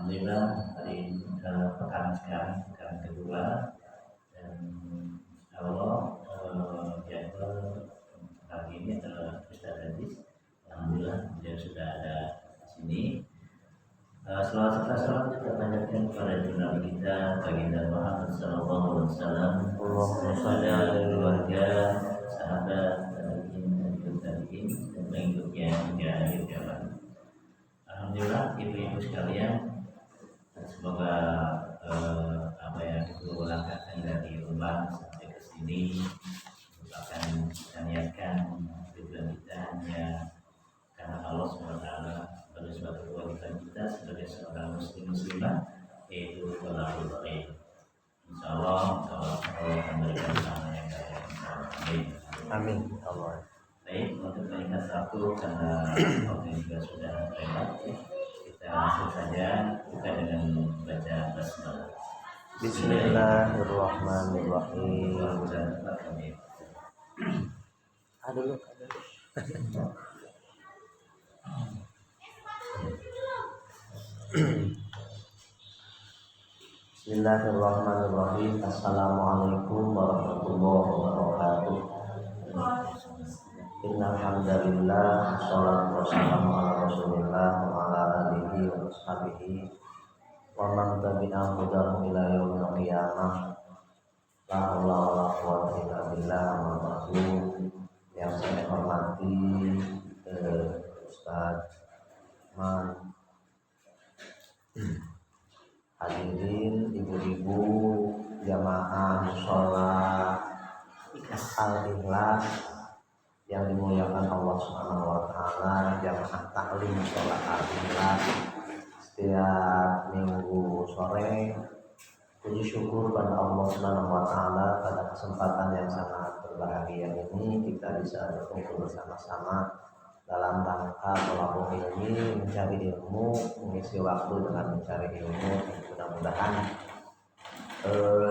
Alhamdulillah hari ini pekan sekarang pekan kedua dan Allah jadwal hari ini adalah Ustaz Aziz. Alhamdulillah dia sudah ada di sini. Salam kita panjatkan kepada junjungan kita baginda Muhammad sallallahu alaihi wasallam, kepada keluarga, sahabat, tabi'in dan pengikutnya hingga akhir zaman. Alhamdulillah ibu-ibu sekalian, semoga apa yang kita langkahkan dari rumah sampai ke sini akan kita niatkan tujuan kita hanya karena Allah SWT sebagai suatu kewajiban kita sebagai seorang muslimah, yaitu tolakul baik. Insyaallah Allah akan memberikan pahala yang baik. Amin. Allah. Baik, untuk meningkat satu karena waktu juga sudah lewat, kita langsung saja buka dengan baca basmalah. Bismillahirrahmanirrahim. Aduh. Bismillahirrahmanirrahim. Assalamualaikum warahmatullahi wabarakatuh. Innal hamdalillah, sholatu wassalamu ala Rasulillah wa ala alihi wa sahbihi wa man tabi'ahum hudahum ila yaumil qiyamah. La haula wala quwwata illa billah. Yang saya hormati Ustaz Man, hadirin ibu-ibu jamaah sholat Al-Ikhlas yang dimuliakan Allah Subhanahu wa taala, jamaah taklim sholat Al-Ikhlas setiap minggu sore. Puji syukur pada Allah Subhanahu wa taala pada kesempatan yang sangat berbahagia ini kita bisa berkumpul bersama-sama dalam rangka thalabul ilmi, mencari ilmu, mengisi waktu dengan mencari ilmu. Mudah-mudahan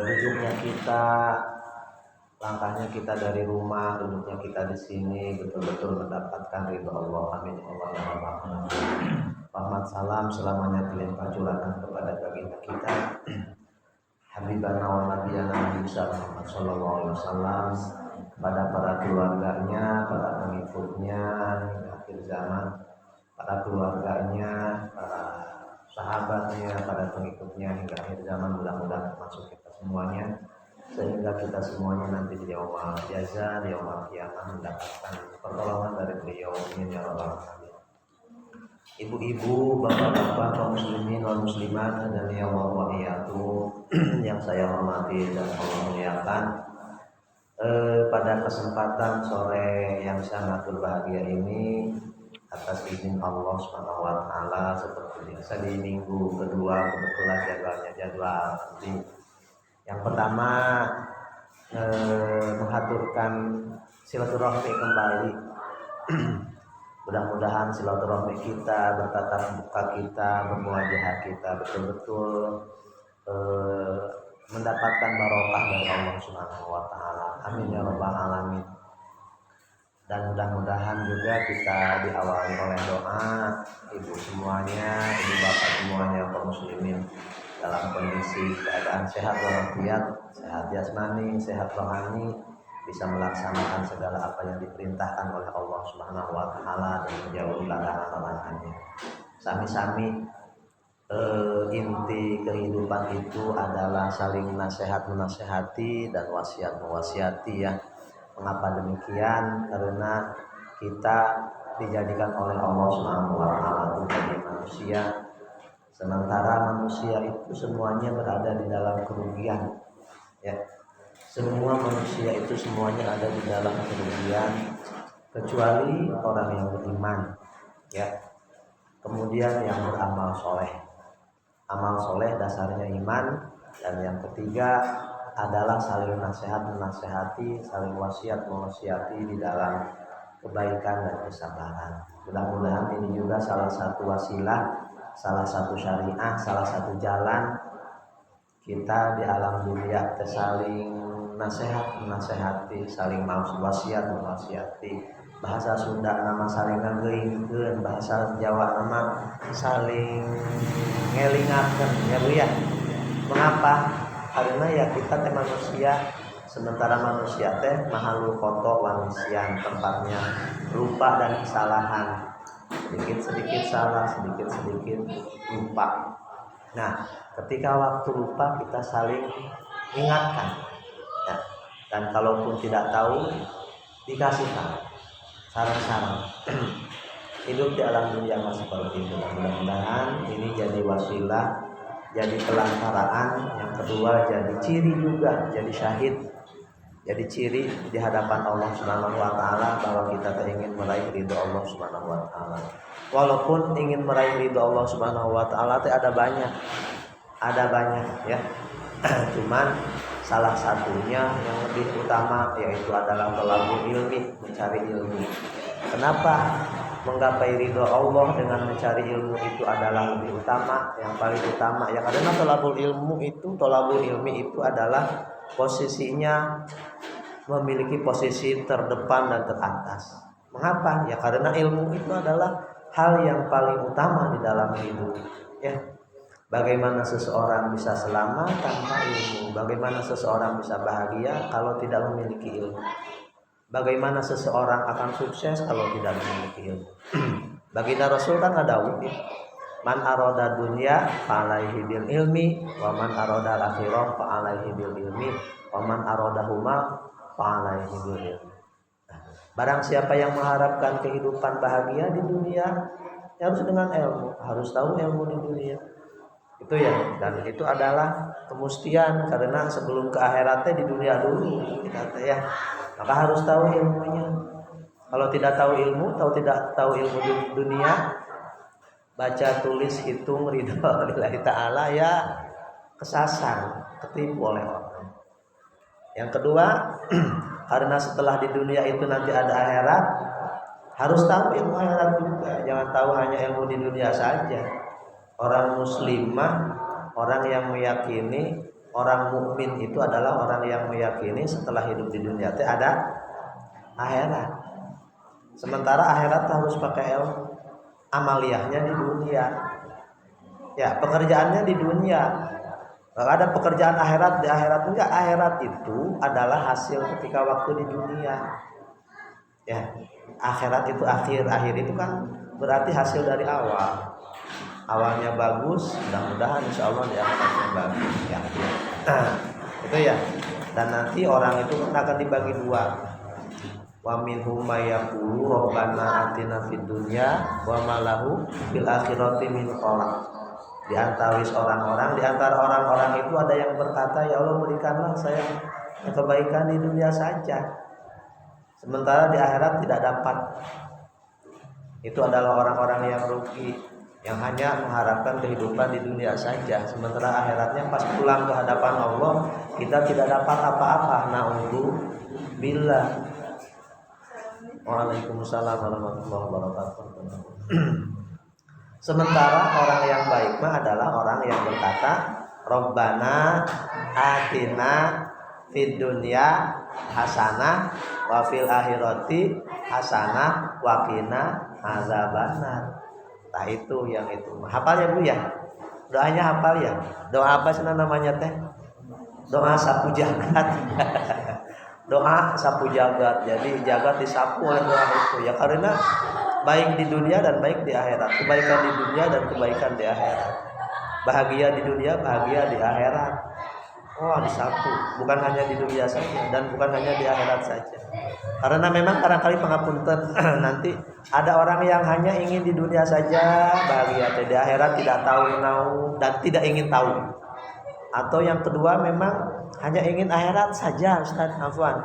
duduknya kita, langkahnya kita dari rumah, duduknya kita di sini betul-betul mendapatkan ridho Allah. Amin Allah ya Rabbal alamin. Rahmat salam selamanya dilimpah curahkan kepada baginda kita Habibana wa Nabiyana Muhammad sallallahu alaihi wasallam, kepada para keluarganya, para pengikutnya hingga akhir zaman, para keluarganya, para sahabatnya, para pengikutnya hingga akhir zaman. Mudah-mudahan termasuk kita semuanya, sehingga kita semuanya nanti di yaumul jaza, di yaumul qiyamah mendapatkan pertolongan dari beliau. Amin ya rabbal alamin. Ibu-ibu, bapak-bapak, kaum muslimin wal muslimat dan ya Allah yang saya hormati dan Allah muliakan, pada kesempatan sore yang sangat berbahagia ini, atas izin Allah Subhanahu wa taala, seperti biasa di minggu kedua kebetulan jadwal nanti. Yang pertama, mengaturkan silaturahmi kembali. Mudah-mudahan silaturahmi kita, bertatap muka kita, bermuajahah kita betul-betul mendapatkan barokah dari Allah Subhanahu wa taala. Amin ya rabbal alamin. Dan mudah-mudahan juga kita diawali oleh doa ibu semuanya, ibu bapak semuanya, kaum muslimin dalam kondisi keadaan sehat walafiat, sehat jasmani, sehat rohani, bisa melaksanakan segala apa yang diperintahkan oleh Allah Subhanahu wa taala dan menjauhi larangan-larangannya. Sami-sami inti kehidupan itu adalah saling nasihat menasehati dan wasiat mewasiati ya. Mengapa demikian? Karena kita dijadikan oleh Allah Subhanahu wa taala sebagai manusia. Sementara manusia itu semuanya berada di dalam kerugian ya. Semua manusia itu semuanya ada di dalam kerugian kecuali orang yang beriman ya. Kemudian yang beramal soleh. Amal soleh dasarnya iman. Dan yang ketiga adalah saling nasihat menasehati, saling wasiat mewasiati di dalam kebaikan dan kesabaran. Mudah-mudahan ini juga salah satu wasilah, salah satu syariah, salah satu jalan kita di alam dunia saling nasihat menasehati, saling wasiat mewasiati bahasa Sunda nama saling ngageuingkeun, bahasa Jawa nama saling ngelingakeun ya Bu ya. Mengapa? Karena ya kita teh manusia, sementara manusia teh mahalul koto wanisian, tempatnya lupa dan kesalahan, sedikit-sedikit salah, sedikit-sedikit lupa. Nah, ketika waktu lupa kita saling ingatkan ya. Dan kalaupun tidak tahu dikasih tahu saran-saran. Hidup di alam dunia masih seperti itu. Mudah-mudahan ini jadi wasilah, jadi pelantaraan. Yang kedua jadi ciri juga, jadi syahid, jadi ciri di hadapan Allah Subhanahu wa taala bahwa kita ingin meraih ridho Allah Subhanahu wa taala. Walaupun ingin meraih ridho Allah Subhanahu wa taala itu ada banyak ya. Cuman salah satunya yang lebih utama yaitu adalah thalabul ilmi, mencari ilmu. Kenapa menggapai ridho Allah dengan mencari ilmu itu adalah lebih utama, yang paling utama ya? Karena thalabul ilmi itu adalah posisinya memiliki posisi terdepan dan teratas. Mengapa? Ya karena ilmu itu adalah hal yang paling utama di dalam hidup ya. Bagaimana seseorang bisa selamat tanpa ilmu? Bagaimana seseorang bisa bahagia kalau tidak memiliki ilmu? Bagaimana seseorang akan sukses kalau tidak memiliki ilmu? Baginda Rasul kan ada wujud. Man aroda dunya fa'alaihi bil ilmi, wa man aroda al-akhirah fa'alaihi bil ilmi, wa man aroda huma fa'alaihi bil ilmi. Barang siapa yang mengharapkan kehidupan bahagia di dunia, harus dengan ilmu, harus tahu ilmu di dunia. Itu ya, dan itu adalah kemustian karena sebelum ke akhiratnya di dunia dulu kita ya. Maka harus tahu ilmunya. Kalau tidak tahu ilmu, tidak tahu ilmu di dunia, baca tulis hitung ridho lillahi ta'ala ya kesasar, ketipu oleh orang. Yang kedua, karena setelah di dunia itu nanti ada akhirat, harus tahu ilmu akhirat juga. Jangan tahu hanya ilmu di dunia saja. Orang muslimah, orang yang meyakini, orang mukmin itu adalah orang yang meyakini setelah hidup di dunia itu ada akhirat. Sementara akhirat harus pakai ilmu, amaliyahnya di dunia. Ya, pekerjaannya di dunia. Kalau ada pekerjaan akhirat di akhirat enggak, akhirat itu adalah hasil ketika waktu di dunia. Ya, akhirat itu akhir itu kan berarti hasil dari awal. Awalnya bagus, mudah-mudahan insya Allah di akhiratnya bagus ya. Itu ya. Dan nanti orang itu akan dibagi dua. Wa minhum may yaqulu rabbana atina fid dunya wa ma lahu fil akhirati min khalaq. Di antara orang-orang itu ada yang berkata, ya Allah berikanlah saya kebaikan di dunia saja. Sementara di akhirat tidak dapat. Itu adalah orang-orang yang rugi, yang hanya mengharapkan kehidupan di dunia saja, sementara akhiratnya pas pulang ke hadapan Allah kita tidak dapat apa-apa. Na'udzubillah. Waalaikumsalam warahmatullahi wabarakatuh. Sementara orang yang baik mah adalah orang yang berkata, Rabbana atina fid dunya hasanah wa fil akhirati hasanah wa qina azabannar. Nah itu yang itu. Hafal ya Bu ya? Doanya hafal ya? Doa apa sih namanya teh? Doa sapu jagat. Doa sapu jagat. Jadi jagat disapu oleh doa itu ya, karena baik di dunia dan baik di akhirat. Kebaikan di dunia dan kebaikan di akhirat. Bahagia di dunia, bahagia di akhirat. Oh, disapu. Bukan hanya di dunia saja dan bukan hanya di akhirat saja. Karena memang kadang-kali pangapunten nanti ada orang yang hanya ingin di dunia saja bahagia, di akhirat tidak tahu dan tidak ingin tahu. Atau yang kedua memang hanya ingin akhirat saja, Ustaz Afwan.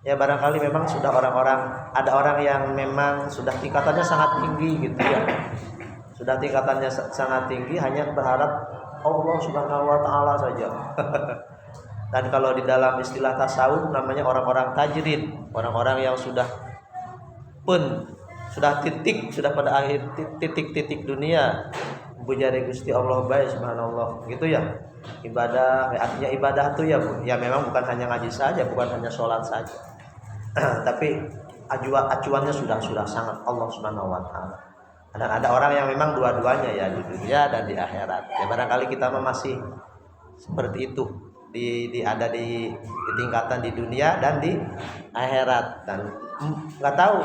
Ya barangkali memang sudah ada orang yang memang sudah tingkatannya sangat tinggi gitu ya. Sudah tingkatannya sangat tinggi, hanya berharap Allah Subhanahu wa taala saja. Dan kalau di dalam istilah tasawuf namanya orang-orang tajrid, orang-orang yang sudah pada akhir titik dunia. Bujare Gusti Allah bae subhanallah gitu ya. Ibadah, artinya ibadah tuh ya Bu. Ya memang bukan hanya ngaji saja, bukan hanya sholat saja. Tapi acuannya sudah sangat Allah Subhanahu wa taala. Dan ada orang yang memang dua-duanya ya, di dunia dan di akhirat. Ya barangkali kita masih seperti itu. Ada di tingkatan di dunia dan di akhirat, dan nggak tahu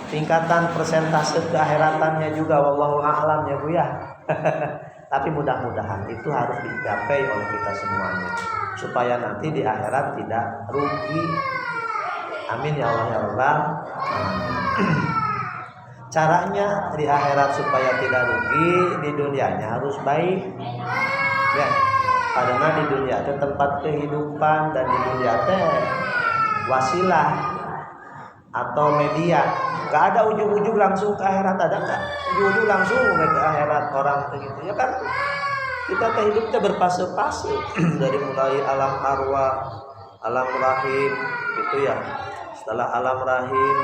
tingkatan persentase keakhiratannya juga, wallahu a'lam ya Bu ya. Tapi mudah-mudahan itu harus dicapai oleh kita semuanya supaya nanti di akhirat tidak rugi. Amin ya Allah ya Rabbal alamin. Caranya di akhirat supaya tidak rugi, di dunianya harus baik ya, karena di dunia itu tempat kehidupan, dan di dunia itu wasilah atau media. Gak ada ujung-ujung langsung ke akhirat, ada gak? Ujung-ujung langsung ke akhirat orang begitu ya kan. Kita hidupnya berfase-fase dari mulai alam arwah, alam rahim gitu ya. Setelah alam rahim,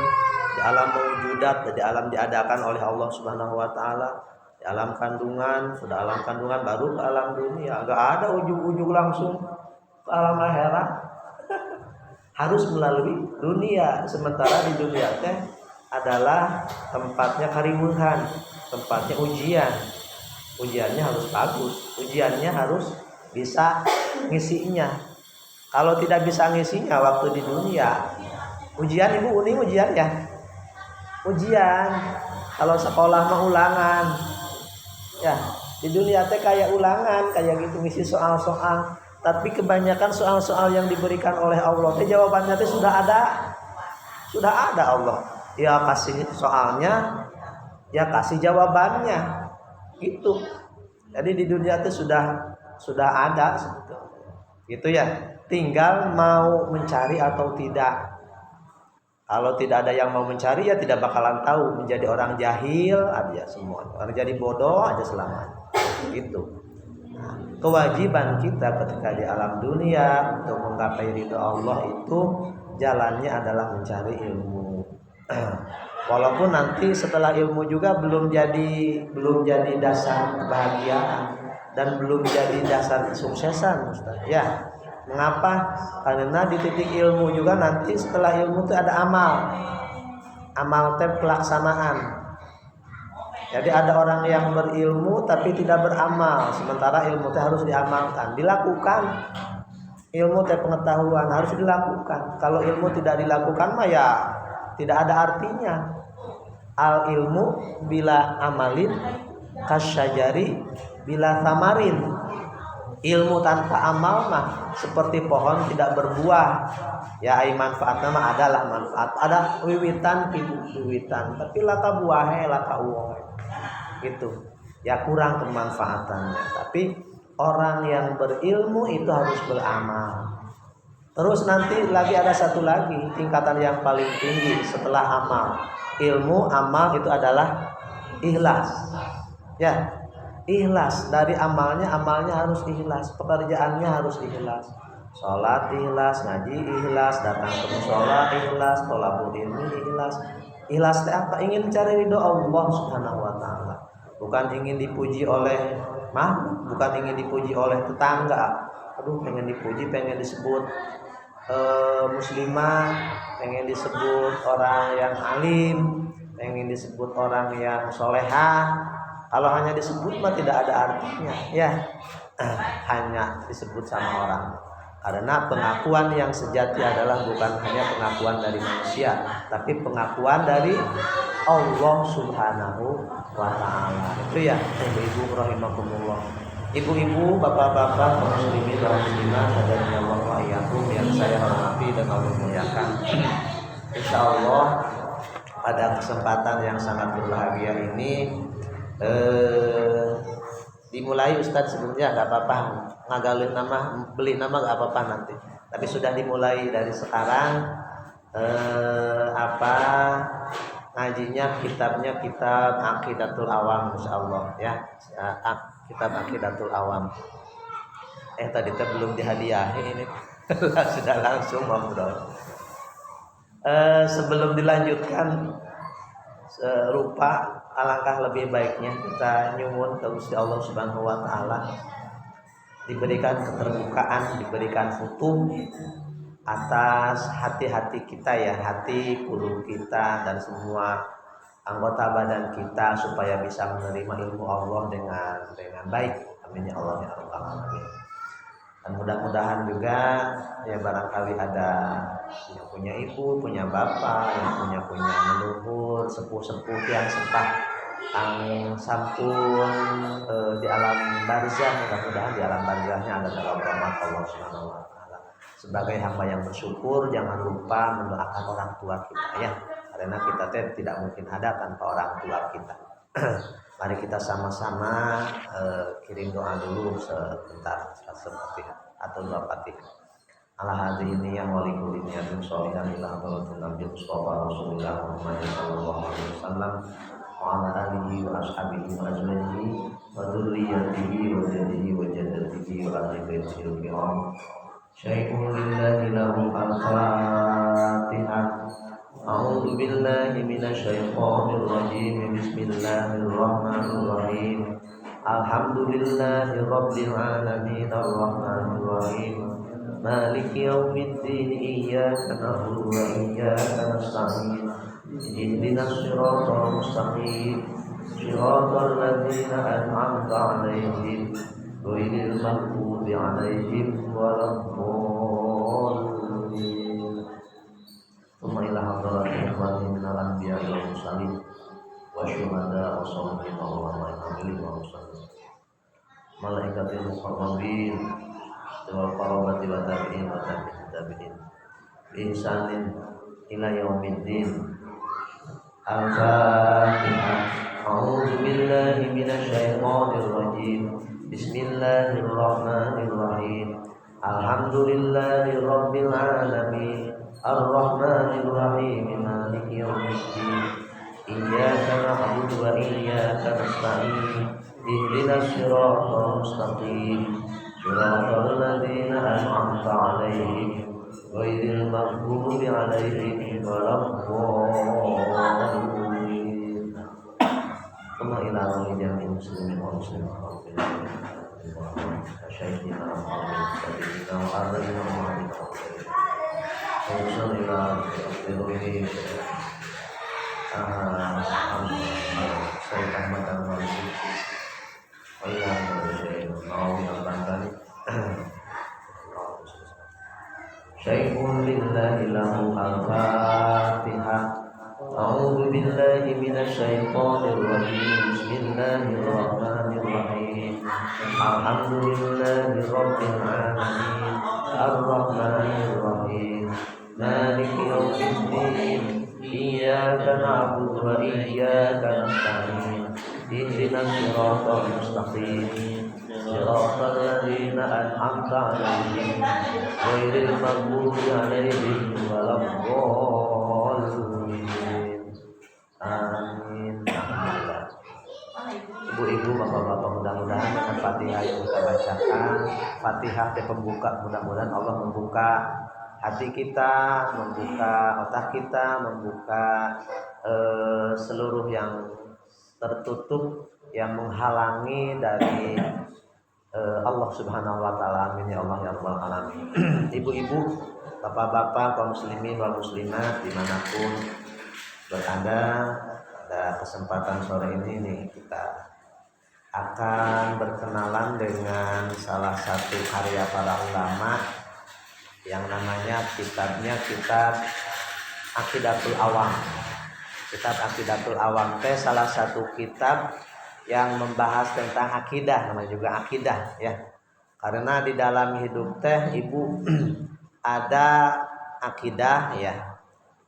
di alam mewujudat, di alam diadakan oleh Allah Subhanahu wa taala, di alam kandungan, sudah alam kandungan baru ke alam dunia. Gak ada ujung-ujung langsung ke alam akhirat. Harus melalui dunia. Sementara di dunia teh adalah tempatnya karimuhan, tempatnya ujian. Ujiannya harus bagus, ujiannya harus bisa ngisinya. Kalau tidak bisa ngisinya waktu di dunia, ujian Ibu Uni ujian ya? Ujian. Kalau sekolah mah ulangan. Ya, di dunia teh kayak ulangan, kayak gitu ngisi soal-soal. Tapi kebanyakan soal-soal yang diberikan oleh Allah teh jawabannya teh sudah ada. Sudah ada Allah. Ya kasih soalnya, ya kasih jawabannya. Gitu. Jadi di dunia itu sudah ada gitu ya. Tinggal mau mencari atau tidak. Kalau tidak ada yang mau mencari ya tidak bakalan tahu, menjadi orang jahil aja semua. Orang jadi bodoh aja selamanya. Gitu. Nah, kewajiban kita ketika di alam dunia untuk menggapai ridho Allah itu jalannya adalah mencari ilmu. Walaupun nanti setelah ilmu juga belum jadi dasar kebahagiaan dan belum jadi dasar kesuksesan, Ustaz. Ya, mengapa? Karena di titik ilmu juga nanti setelah ilmu itu ada amal pelaksanaan. Jadi ada orang yang berilmu tapi tidak beramal, sementara ilmu itu harus diamalkan, dilakukan. Ilmu pengetahuan harus dilakukan. Kalau ilmu tidak dilakukan mah ya tidak ada artinya. Al ilmu bila amalin kasyajari bila thamarin. Ilmu tanpa amal mah seperti pohon tidak berbuah. Ya ai manfaatnya mah adalah manfaat. Ada wiwitan tapi laka buahnya laka uang. Gitu. Ya kurang kemanfaatannya. Tapi orang yang berilmu itu harus beramal. Terus nanti lagi ada satu lagi tingkatan yang paling tinggi setelah amal. Ilmu, amal itu adalah ikhlas. Ya, ikhlas dari amalnya harus ikhlas, pekerjaannya harus ikhlas. Sholat ikhlas, ngaji ikhlas, datang ke mushola ikhlas, thalabul ilmi ikhlas. Ikhlas itu apa? Ingin cari ridho Allah Subhanahu wa taala. Bukan ingin dipuji oleh makhluk, bukan ingin dipuji oleh tetangga. Aduh, pengen dipuji, pengen disebut muslimah, pengen disebut orang yang alim, pengen disebut orang yang solehah. Kalau hanya disebut mah tidak ada artinya ya. Hanya disebut sama orang. Karena pengakuan yang sejati adalah bukan hanya pengakuan dari manusia, tapi pengakuan dari Allah Subhanahu wa taala. Itu ya, ibu-ibu rahimakumullah. Ibu-ibu, bapak-bapak, kaum muslimin dan muslimat, hadirnya Allah wa iyyakum yang saya hormati dan Allah muliakan. Insyaallah pada kesempatan yang sangat berbahagia ini dimulai Ustadz sebelumnya nggak apa-apa, ngagalin nama, beli nama nggak apa-apa nanti. Tapi sudah dimulai dari sekarang ngajinya kitabnya kitab Aqidatul Awam insyaallah ya. Kitab Aqidatul Awam. Tadi belum dihadiahi ini. Sudah langsung ngobrol. Sebelum dilanjutkan serupa, alangkah lebih baiknya kita nyuwun ke Gusti Allah Subhanahu wa taala diberikan keterbukaan, diberikan futuh atas hati-hati kita ya, hati, qulub kita dan semua anggota badan kita supaya bisa menerima ilmu Allah dengan baik. Amin ya Allah ya rabbal alamin. Dan mudah-mudahan juga ya barangkali ada yang punya ibu, punya bapak, yang punya leluhur, sepuh-sepuh yang sepah ang sampun di alam barzah, mudah-mudahan di alam barzahnya ada dalam rahmat Allah Subhanahu wa taala. Sebagai hamba yang bersyukur, jangan lupa mendoakan orang tua kita ya. Karena kita tidak mungkin ada tanpa orang tua kita. Mari kita sama-sama kirim doa dulu sebentar seperti atau dua Fatihah. Ala hadhihi yang wali kulli niyatin sholihan ila hadratin Nabi Mustafa Rasulullah Muhammad sallallahu alaihi wasallam wa ala alihi wa ashabihi wa azwajihi wa dzurriyyatihi wa jaddihi wa jaddatihi wa ahli baitihi al-kiram. Syai'un lillahi lahu al-Fatihah. A'udzu billahi minasyaitonir rajim. Bismillahirrahmanirrahim. Alhamdulillahi rabbil alamin arrahmanir rahim. Maliki yaumiddin. Iyyaka na'budu wa iyyaka nasta'in. Ihdinas siratal mustaqim. Siratal ladzina an'amta 'alaihim ghairil maghdubi 'alaihim waladdallin. ila hadratil ikhwani minal anbiya wal mursalin wa syuhada wa sholihin wa malaikatil wa mursalin malaikatil muqarrabin wa qarabati wa tabi'in wa tabi'in bi ihsanin ila yaumiddin. Al-Fatihah. A'udzu billahi minasy syaithanir rajim. Bismillahirrahmanirrahim. Alhamdulillahi rabbil alamin. Ar-Rahmanir Rahim. Maliki yaumiddin. Iyyaka na'budu wa iyyaka nasta'in. Ihdinas siratal mustaqim. Siratal ladzina an'amta 'alaihim ghairil maghdubi 'alaihim waladdallin. Kama ila jami'il muslimin wal muslimat syaikhina al-fadhilina wa arina ma'alika Alhamdulillah. Saya Ahmad al-Maliki Syai'un lillahi lahu al-Fatihah. A'udzu billahi minasy syaithanir rajim. Bismillahirrahmanirrahim. Alhamdulillahi rabbil alamin. Ar-Rahmanir Rahim. Maliki yaumiddin. Iyyaka na'budu wa iyyaka nasta'in. Ihdinas siratal mustaqim. Siratal ladzina an'amta 'alaihim ghairil maghdubi 'alaihim waladdallin. Amin. Alhamdulillah. Ibu-ibu, bapak-bapak, mudah-mudahan dengan Fatihah yang kita bacakan, Fatihah yang pembuka, mudah-mudahan Allah membuka hati kita, membuka otak kita, membuka seluruh yang tertutup yang menghalangi dari Allah Subhanahu wa taala. Amin ya Allah ya rabbal alamin. Ibu-ibu, bapak-bapak, kaum muslimin wal muslimat dimanapun berada, pada kesempatan sore ini nih kita akan berkenalan dengan salah satu karya para ulama yang namanya kitabnya kitab Aqidatul Awam. Kitab Aqidatul Awam teh salah satu kitab yang membahas tentang akidah, namanya juga akidah ya. Karena di dalam hidup teh ibu ada akidah ya,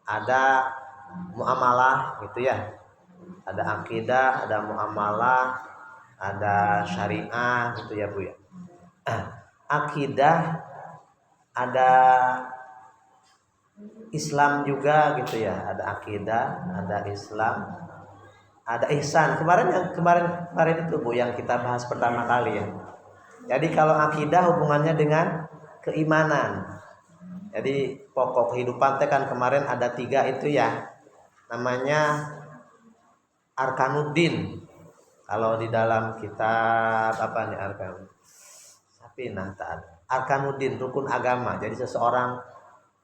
ada muamalah gitu ya. Ada akidah, ada muamalah, ada syariah gitu ya Bu ya. Akidah ada Islam juga gitu ya, ada akidah, ada Islam, ada ihsan. Kemarin itu Bu yang kita bahas pertama kali ya. Jadi kalau akidah hubungannya dengan keimanan. Jadi pokok kehidupan teh kan kemarin ada 3 itu ya. Namanya Arkanuddin. Kalau di dalam kitab apa nih Arkanuddin? Arkanuddin rukun agama. Jadi seseorang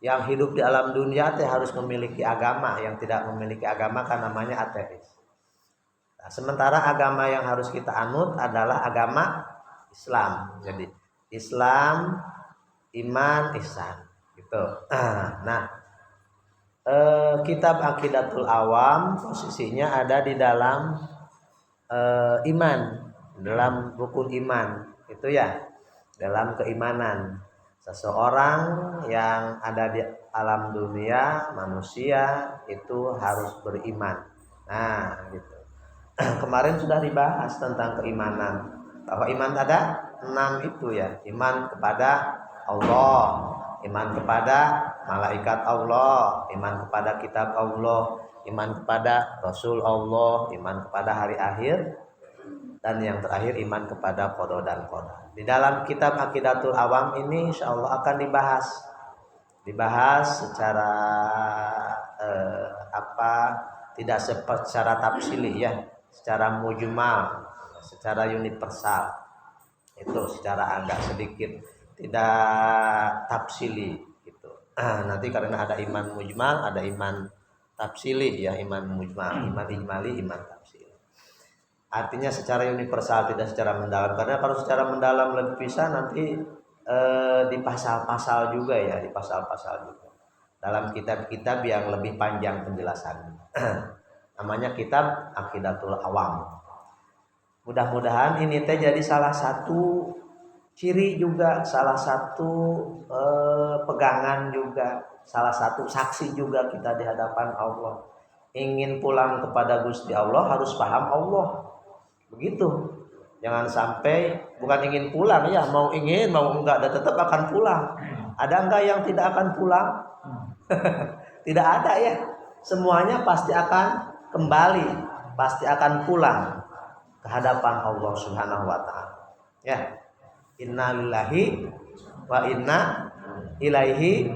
Yang hidup di alam dunia teh harus memiliki agama, yang tidak memiliki agama kan namanya ateis. Nah, sementara agama yang harus kita anut adalah agama Islam. Jadi Islam, iman, ihsan gitu. Nah, kitab Aqidatul Awam posisinya ada di dalam iman, dalam rukun iman itu ya, dalam keimanan. Seseorang yang ada di alam dunia manusia itu harus beriman. Nah, gitu. Kemarin sudah dibahas tentang keimanan. Bahwa iman ada 6 itu ya. Iman kepada Allah, iman kepada malaikat Allah, iman kepada kitab Allah, iman kepada Rasul Allah, iman kepada hari akhir, dan yang terakhir iman kepada qada dan qadar. Di dalam kitab Aqidatul Awam ini insya Allah akan dibahas secara tidak secara tafsili ya, secara mujmal, secara universal. Itu secara agak sedikit tidak tafsili gitu. Nanti karena ada iman mujmal, ada iman tafsili ya, iman mujmal, iman ijmali, iman tafsili. Artinya secara universal, tidak secara mendalam. Karena kalau secara mendalam lebih bisa nanti di pasal-pasal juga ya, di pasal-pasal juga. Dalam kitab-kitab yang lebih panjang penjelasannya. Namanya kitab Aqidatul Awam. Mudah-mudahan ini teh jadi salah satu ciri juga, salah satu pegangan juga, salah satu saksi juga kita di hadapan Allah. Ingin pulang kepada Gusti Allah harus paham Allah. Begitu. Jangan sampai bukan ingin pulang ya, mau enggak dan tetap akan pulang. Ada enggak yang tidak akan pulang? Tidak ada ya. Semuanya pasti akan kembali, pasti akan pulang ke hadapan Allah Subhanahu wa taala. Ya. Innalillahi wa inna ilaihi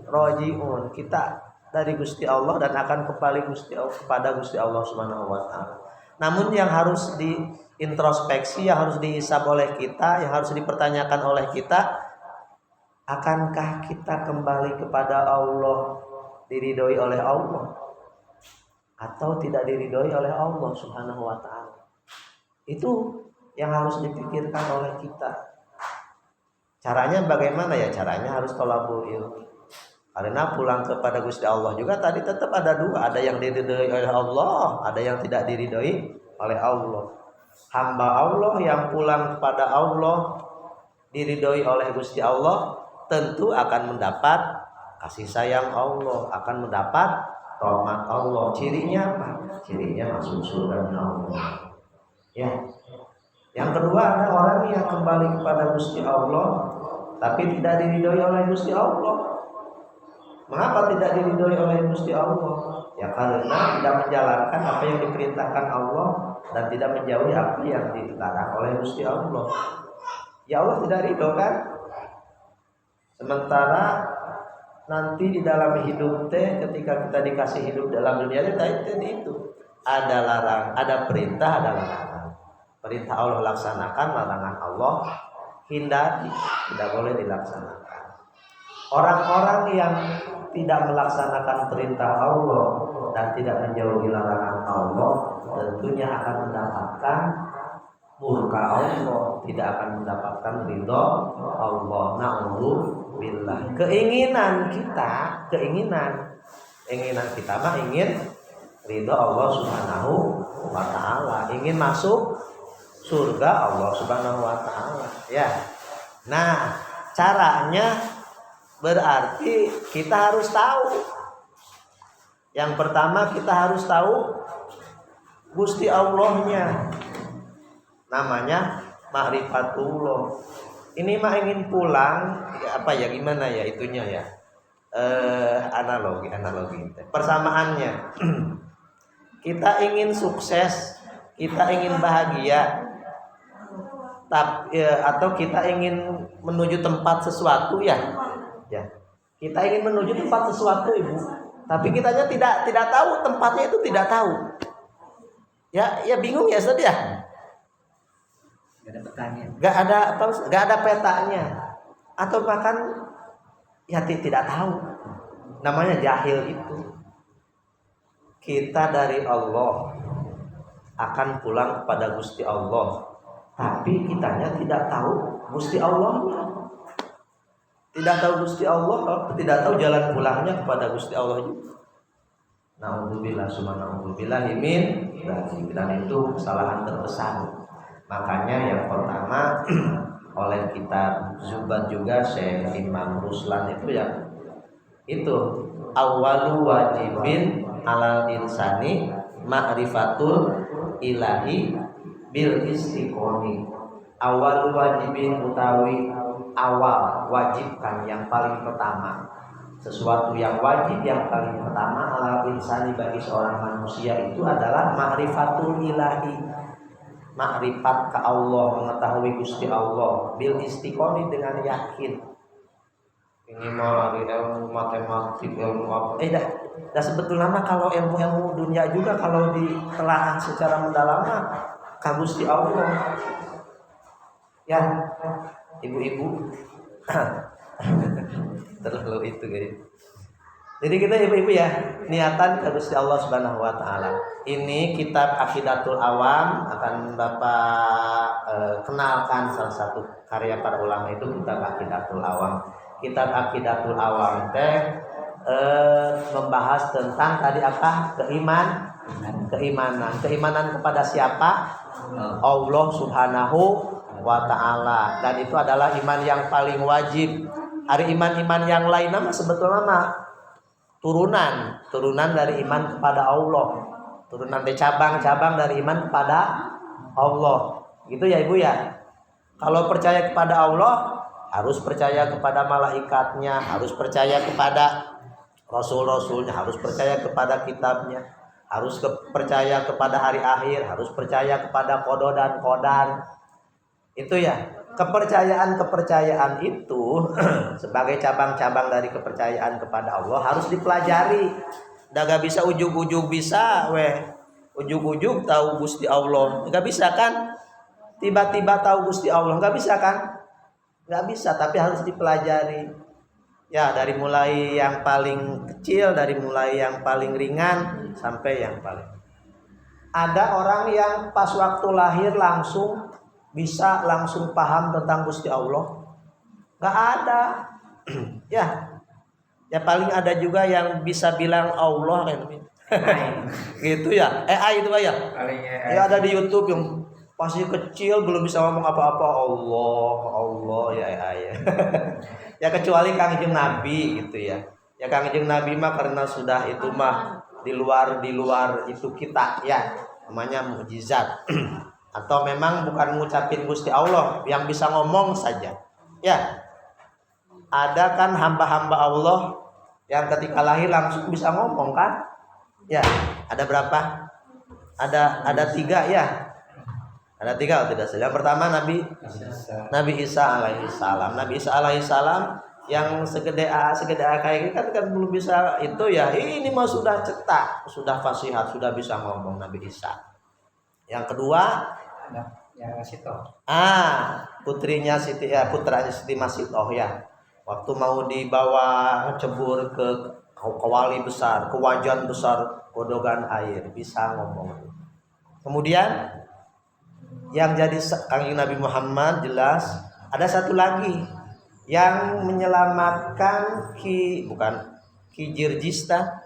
rajiun. Kita dari Gusti Allah dan akan kembali kepada Gusti Allah Subhanahu wa taala. Namun yang harus diintrospeksi, yang harus dihisab oleh kita, yang harus dipertanyakan oleh kita, akankah kita kembali kepada Allah, diridhoi oleh Allah, atau tidak diridhoi oleh Allah Subhanahu wa taala? Itu yang harus dipikirkan oleh kita. Caranya bagaimana ya? Caranya harus thalabul ilmi. Karena pulang kepada Gusti Allah juga tadi tetap ada dua, ada yang diridhoi oleh Allah, ada yang tidak diridhoi oleh Allah. Hamba Allah yang pulang kepada Allah, diridhoi oleh Gusti Allah, tentu akan mendapat kasih sayang Allah, akan mendapat rahmat Allah. Cirinya apa? Cirinya masuk surga Allah. Ya. Yang kedua ada orang yang kembali kepada Gusti Allah tapi tidak diridhoi oleh Gusti Allah. Mengapa tidak diridhoi oleh Gusti Allah? Ya karena tidak menjalankan apa yang diperintahkan Allah dan tidak menjauhi apa yang dilarang oleh Gusti Allah. Ya Allah tidak ridho kan? Sementara nanti di dalam hidup teh, ketika kita dikasih hidup dalam dunia itu ada larang, ada perintah, ada larangan. Perintah Allah laksanakan, larangan Allah hindari, tidak boleh dilaksanakan. Orang-orang yang tidak melaksanakan perintah Allah dan tidak menjauhi larangan Allah tentunya akan mendapatkan murka Allah, tidak akan mendapatkan ridho Allah. Na'udzubillah. Keinginan kita mah ingin ridho Allah Subhanahu wa taala, ingin masuk surga Allah Subhanahu wa taala. Ya. Nah, caranya berarti kita harus tahu. Yang pertama kita harus tahu Gusti Allahnya. Namanya ma'rifatullah. Ini mah ingin pulang, gimana ya itunya ya? Analogi. Persamaannya. Kita ingin sukses, kita ingin bahagia. Atau kita ingin menuju tempat sesuatu ya. Kita ingin menuju tempat sesuatu Ibu, tapi kitanya tidak tahu tempatnya, itu tidak tahu. Ya bingung ya Ustaz ya. Gak ada petanya, atau bahkan ya tidak tahu. namanya jahil itu. Kita dari Allah akan pulang kepada Gusti Allah, tapi kitanya tidak tahu Gusti Allah. Tidak tahu Gusti Allah, tidak tahu jalan pulangnya kepada Gusti Allah juga. Na'udzubillah summa na'udzubillah min dzalik. Dan itu kesalahan terbesar. Makanya yang pertama oleh kitab Zubat juga Syekh Imam Ruslan itu ya, itu awwalu wajibin alal insani ma'rifatul ilahi bil istiqoni. Awal wajibin utawi awal wajibkan yang paling pertama, sesuatu yang wajib yang paling pertama alal insani bagi seorang manusia itu adalah ma'rifatul ilahi, makrifat ke Allah, mengetahui Gusti Allah bil istiqoni dengan yakin. Ini mah ilmu matematik, ilmu apa? Dah sebetulnya kalau ilmu dunia juga kalau ditelaah secara mendalam ka Gusti Allah. Ya, ibu-ibu. Terlalu itu guys. Jadi kita ibu-ibu ya, niatan ke Gusti Allah Subhanahu wa taala. Ini kitab Aqidatul Awam akan Bapak kenalkan salah satu karya para ulama itu kitab Aqidatul Awam. Kitab Aqidatul Awam membahas tentang tadi apa? Keimanan kepada siapa? Allah Subhanahu wa ta'ala. Dan itu adalah iman yang paling wajib. Hari iman-iman yang lain nama sebetulnya turunan dari iman kepada Allah. Turunan dari cabang-cabang dari iman kepada Allah. Gitu ya Ibu ya. Kalau percaya kepada Allah, harus percaya kepada malaikatnya, harus percaya kepada rasul-rasulnya, harus percaya kepada kitabnya, harus percaya kepada hari akhir, harus percaya kepada qada dan qadar. Itu ya, kepercayaan itu sebagai cabang-cabang dari kepercayaan kepada Allah harus dipelajari. Gak bisa ujug-ujug bisa ujug-ujug tahu Gusti Allah, gak bisa kan? Tiba-tiba tahu Gusti Allah, gak bisa kan? Gak bisa, tapi harus dipelajari. Ya, dari mulai yang paling kecil, dari mulai yang paling ringan sampai yang paling. Ada orang yang pas waktu lahir langsung bisa langsung paham tentang Gusti Allah? Gak ada. Ya paling ada juga yang bisa bilang Allah kan. Gitu ya. AI itu ya. Ya ada di YouTube yang masih kecil belum bisa ngomong apa-apa, Allah ya. Ya kecuali Kangjeng Nabi gitu ya. Ya Kangjeng Nabi mah karena sudah itu mah di luar itu kita ya, namanya mukjizat. Atau memang bukan ngucapin Gusti Allah, yang bisa ngomong saja. Ya. Ada kan hamba-hamba Allah yang ketika lahir langsung bisa ngomong kan? Ya, ada berapa? Ada 3 ya. Ada 3 atau tidak? Yang pertama Nabi Isa alaihissalam. Nabi Isa alaihissalam yang segede kayak gini kan belum bisa itu ya. Ini mah sudah cetak, sudah fasihat, sudah bisa ngomong Nabi Isa. Yang kedua yang Masitoh. Putranya Siti Masitoh ya. Waktu mau dibawa cebur ke kawali besar, ke wajan besar, godogan air, bisa ngomong. Kemudian yang jadi Kangjeng Nabi Muhammad jelas. Ada satu lagi yang menyelamatkan Ki Jirjista,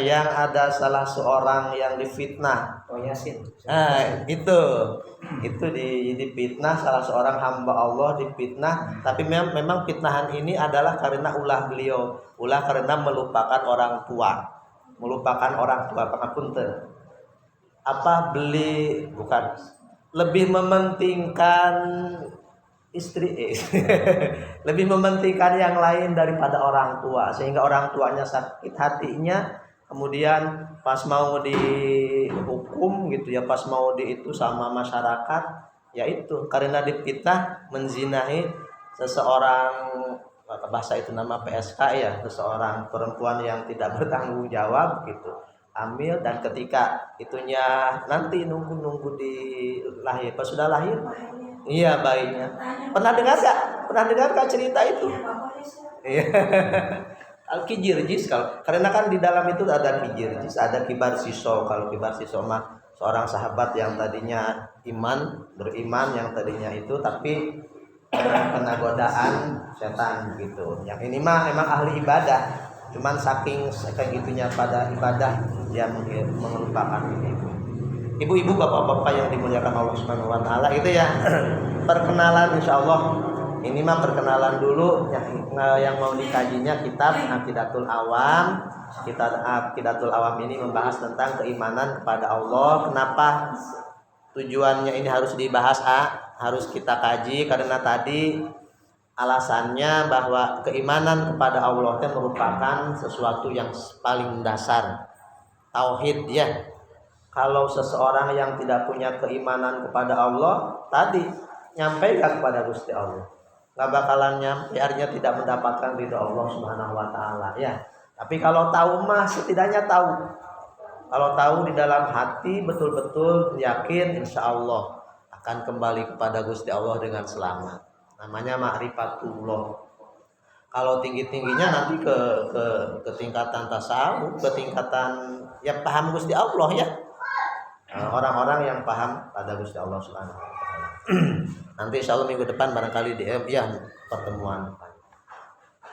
yang ada salah seorang yang difitnah. Yasin. Itu difitnah, salah seorang hamba Allah difitnah. Tapi memang fitnahan ini adalah karena ulah karena melupakan orang tua. Pangapunten. Lebih mementingkan istri lebih mementingkan yang lain daripada orang tua, sehingga orang tuanya sakit hatinya, kemudian pas mau dihukum gitu ya, pas mau itu sama masyarakat, yaitu karena difitnah menzinahi seseorang, bahasa itu nama PSK ya, seseorang perempuan yang tidak bertanggung jawab gitu, hamil, dan ketika itunya nanti nunggu di lahir, pas sudah lahir iya bayinya. Pernah dengar gak cerita itu? Iya. Al-Kijirjis karena kan di dalam itu ada Kijirjis, ada Kibar Siso. Kalau Kibar Siso mah seorang sahabat yang tadinya beriman yang tadinya itu tapi kena godaan setan gitu. Yang ini mah emang ahli ibadah, cuman saking kayak gitunya pada ibadah dia melupakan ini. Ibu-ibu, bapak-bapak yang dimuliakan Allah Subhanahu wa taala itu ya. Perkenalan insyaallah. Ini mah perkenalan dulu yang mau dikajinya kitab Aqidatul Awam. Kitab Aqidatul Awam ini membahas tentang keimanan kepada Allah. Kenapa tujuannya ini harus dibahas harus kita kaji karena tadi alasannya bahwa keimanan kepada Allah itu merupakan sesuatu yang paling dasar. Tauhid ya. Kalau seseorang yang tidak punya keimanan kepada Allah tadi nyampe gak kepada Gusti Allah? Gak bakalan nyampe, artinya tidak mendapatkan ridho Allah Subhanahu wa taala ya. Tapi kalau tahu mah setidaknya tahu. Kalau tahu di dalam hati betul-betul yakin insya Allah akan kembali kepada Gusti Allah dengan selamat. Namanya ma'rifatullah. Kalau tinggi-tingginya nanti ke tingkatan tasawuf, ke tingkatan ya paham Gusti Allah ya. Orang-orang yang paham pada Gusti Allah Subhanahu wa taala. Nanti insya Allah minggu depan barangkali di pertemuan depan.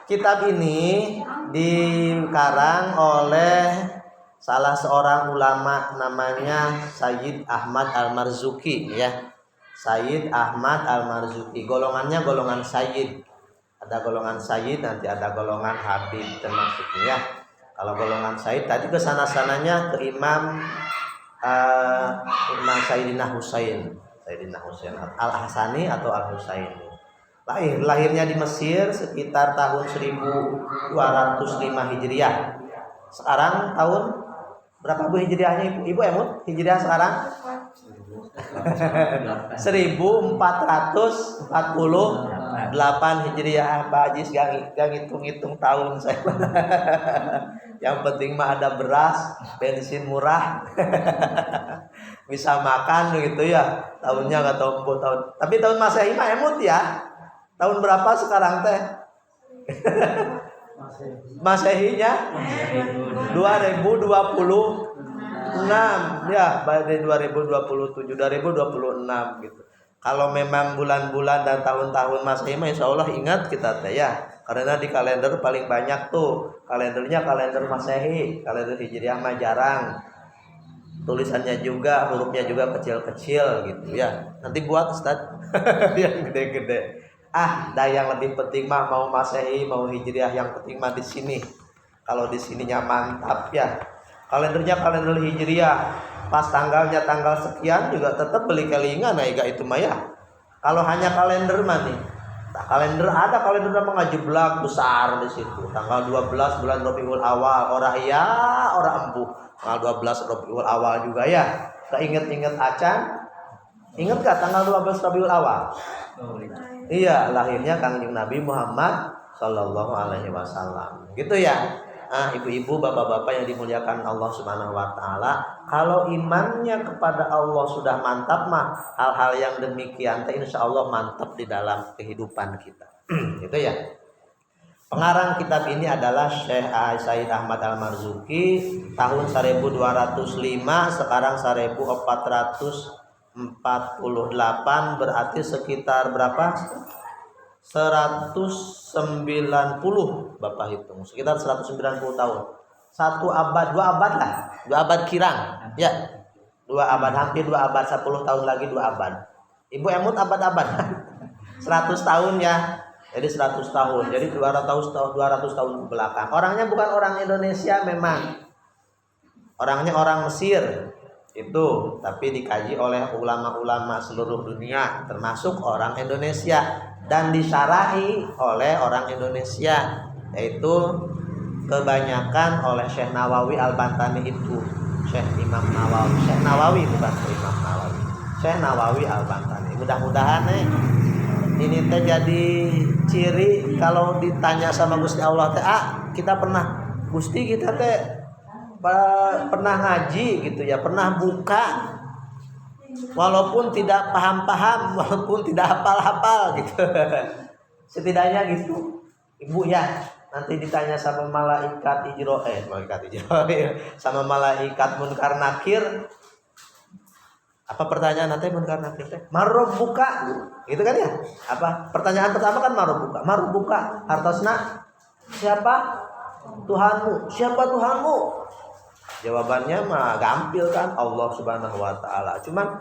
Kitab ini dikarang oleh salah seorang ulama namanya Sayyid Ahmad Al-Marzuki ya. Sayyid Ahmad Al-Marzuki. Golongannya golongan Sayyid. Ada golongan Sayyid, nanti ada golongan Habib termasuknya ya. Kalau golongan Sayyid tadi ke sana-sananya ke Imam Sayyidina Husain Al-Hasani atau Al-Husaini. Lahirnya di Mesir sekitar tahun 1205 Hijriah. Sekarang tahun berapa Bu Hijriahnya Ibu Emut? Hijriah sekarang 1448 Hijriah. Pak Ajis gak ngitung-ngitung tahun saya. Yang penting mah ada beras, bensin murah. Bisa makan gitu ya. Tahunnya gak tahu tahun. Tapi tahun Masehi mah Emut ya. Tahun berapa sekarang teh? Masehinya 2026 ya, pada 2027 2026 gitu. Kalau memang bulan-bulan dan tahun-tahun Masehi mah insyaallah ingat kita teh ya. Karena di kalender paling banyak tuh kalendernya kalender Masehi, kalender Hijriah mah jarang. Tulisannya juga, hurufnya juga kecil-kecil gitu ya. Nanti buat Ustaz yang gede-gede. Yang lebih penting mah mau Masehi mau Hijriah, yang penting mah di sini. Kalau di sininya mantap ya. Kalendernya kalender Hijriah, pas tanggalnya tanggal sekian juga tetap beli kelingan nah itu mah ya. Kalau hanya kalender mah nih. Kalender ada kalender nama ngajeblak besar di situ. Tanggal 12 bulan Rabiul Awal, orang empuh. Tanggal 12 Rabiul Awal juga ya. Keinget-inget acan. Ingat gak tanggal 12 Rabiul Awal? Iya, lahirnya Kangjeng Nabi Muhammad Sallallahu Alaihi Wasallam. Gitu ya. Ibu-ibu, bapak-bapak yang dimuliakan Allah Subhanahu Wa Taala, kalau imannya kepada Allah sudah mantap mah, hal-hal yang demikian insya Allah mantap di dalam kehidupan kita. Gitu ya. Pengarang kitab ini adalah Syekh Sayyid Ahmad Al-Marzuki, tahun 1205, sekarang 1448, berarti sekitar berapa? 190 Bapak hitung, sekitar 190 tahun. 1 abad, 2 abad lah. 2 abad kirang. Ya. 2 abad, hampir 2 abad, 10 tahun lagi 2 abad. Ibu Emut abad-abad. 100 tahun ya. Jadi 100 tahun. Jadi 200 tahun ke belakang. Orangnya bukan orang Indonesia memang. Orangnya orang Mesir. Itu, tapi dikaji oleh ulama-ulama seluruh dunia, termasuk orang Indonesia. Dan disyarahi oleh orang Indonesia, yaitu kebanyakan oleh Syekh Nawawi Al-Bantani itu. Syekh Imam Nawawi, Syekh Nawawi bukan Imam Nawawi. Syekh Nawawi Al-Bantani. Mudah-mudahan ini teh jadi ciri kalau ditanya sama Gusti Allah teh, kita pernah Gusti kita teh pernah ngaji gitu ya, pernah buka. Walaupun tidak paham-paham, walaupun tidak hafal-hafal gitu. Setidaknya gitu. Ibu ya, nanti ditanya sama malaikat Ijroil sama malaikat Munkar Nakir. Apa pertanyaan nanti Munkar Nakir teh? Marabbuka. Gitu kan ya? Apa? Pertanyaan pertama kan marabbuka. Marabbuka hartosna siapa? Tuhanmu. Siapa Tuhanmu? Jawabannya mah gampil kan, Allah Subhanahu wa taala. Cuman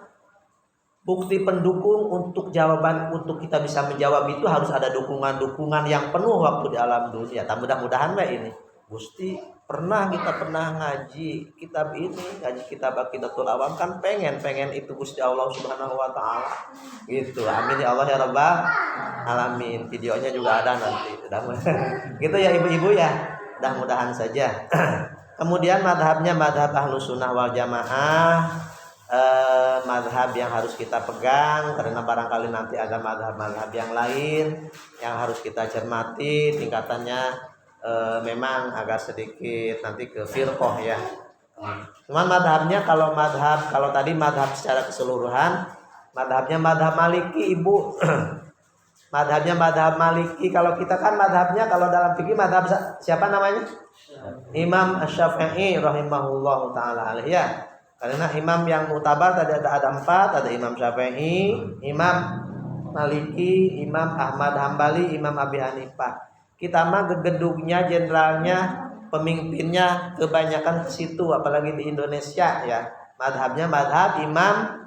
bukti pendukung untuk jawaban, untuk kita bisa menjawab itu harus ada dukungan-dukungan yang penuh waktu di alam dunia. Mudah-mudahan ini Gusti kita pernah ngaji kitab ini, ngaji kitab Aqidatul Awam kan pengen itu Gusti Allah Subhanahu wa taala. Gitu. Amin ya Allah ya Rabbal alamin. Videonya juga ada nanti. Gitu ya ibu-ibu ya. Mudah-mudahan saja. Kemudian madhabnya madhab Ahlus Sunnah wal Jamaah, madhab yang harus kita pegang karena barangkali nanti ada madhab-madhab yang lain yang harus kita cermati tingkatannya. Memang agak sedikit nanti ke firqah ya. Cuman madhabnya kalau tadi madhab secara keseluruhan, madhabnya madhab Maliki ibu. Madhabnya madhab Maliki. Kalau kita kan madhabnya kalau dalam fikih madhab siapa namanya? Imam Asy-Syafi'i rahimahullahu taala alaihi ya. Karena imam yang mutabar tadi ada 4, ada Imam Syafi'i, Imam Maliki, Imam Ahmad Hambali, Imam Abi Hanifah. Kita mah gegedugnya, jenderalnya, pemimpinnya kebanyakan ke situ, apalagi di Indonesia ya. Madhabnya madhab Imam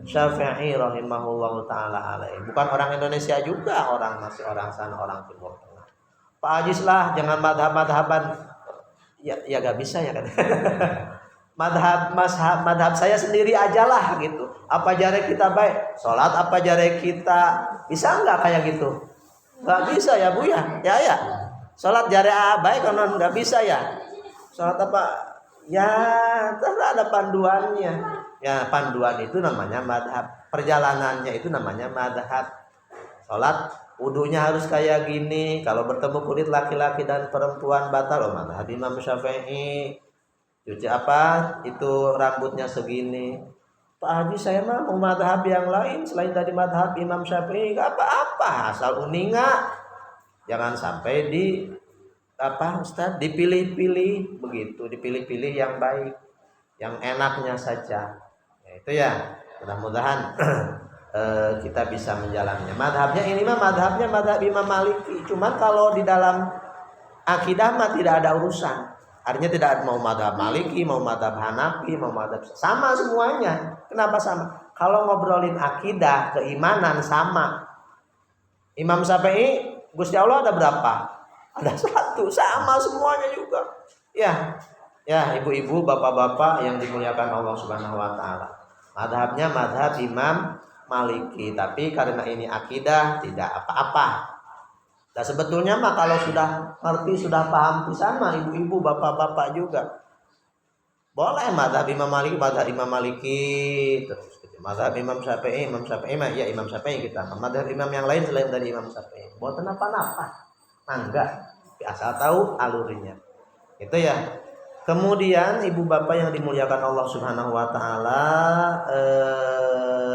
Syafi'i rahimahullahu taala alaihi. Bukan orang Indonesia juga, masih orang sana, orang Timur Tengah. Pak Ajis lah, jangan madhab-madhaban. Ya gak bisa ya kan. Madhab saya sendiri aja lah gitu. Apa jare kita baik? Sholat apa jare kita? Bisa nggak kayak gitu? Nggak bisa ya Bu ya. Ya. Sholat jare baik karena nggak bisa ya. Sholat apa? Ya terus ada panduannya. Ya panduan itu namanya madhab. Perjalanannya itu namanya madhab. Sholat wudunya harus kayak gini. Kalau bertemu kulit laki-laki dan perempuan batal. Madhab Imam Syafi'i. Cuci apa? Itu rambutnya segini. Pak Haji saya mah mau madhab yang lain selain tadi madhab Imam Syafi'i. Gak apa-apa, asal uninga. Jangan sampai Ustaz dipilih-pilih begitu, dipilih-pilih yang baik, yang enaknya saja. Ya, itu ya. Mudah-mudahan kita bisa menjalannya. Madhabnya ini mah madhabnya madhab Imam Maliki. Cuman kalau di dalam akidah mah tidak ada urusan. Artinya tidak mau madhab Maliki, mau madhab Hanafi, mau madhab sama semuanya. Kenapa sama? Kalau ngobrolin akidah, keimanan sama. Imam Syafi'i, Gusti Allah ada berapa? Ada 1, sama semuanya juga. Ya ibu-ibu, bapak-bapak yang dimuliakan Allah Subhanahu wa taala. Madhabnya madhab Imam Maliki, tapi karena ini akidah tidak apa-apa. Nah sebetulnya mah kalau sudah ngerti, sudah paham sama ibu-ibu, bapak-bapak juga boleh madhab Imam Maliki, terus madhab Imam Syafi'i mah ya Imam Syafi'i kita. Madhab imam yang lain selain dari Imam Syafi'i buatan apa-apa, enggak, asal tahu alurnya. Itu ya. Kemudian ibu bapak yang dimuliakan Allah Subhanahu wa taala,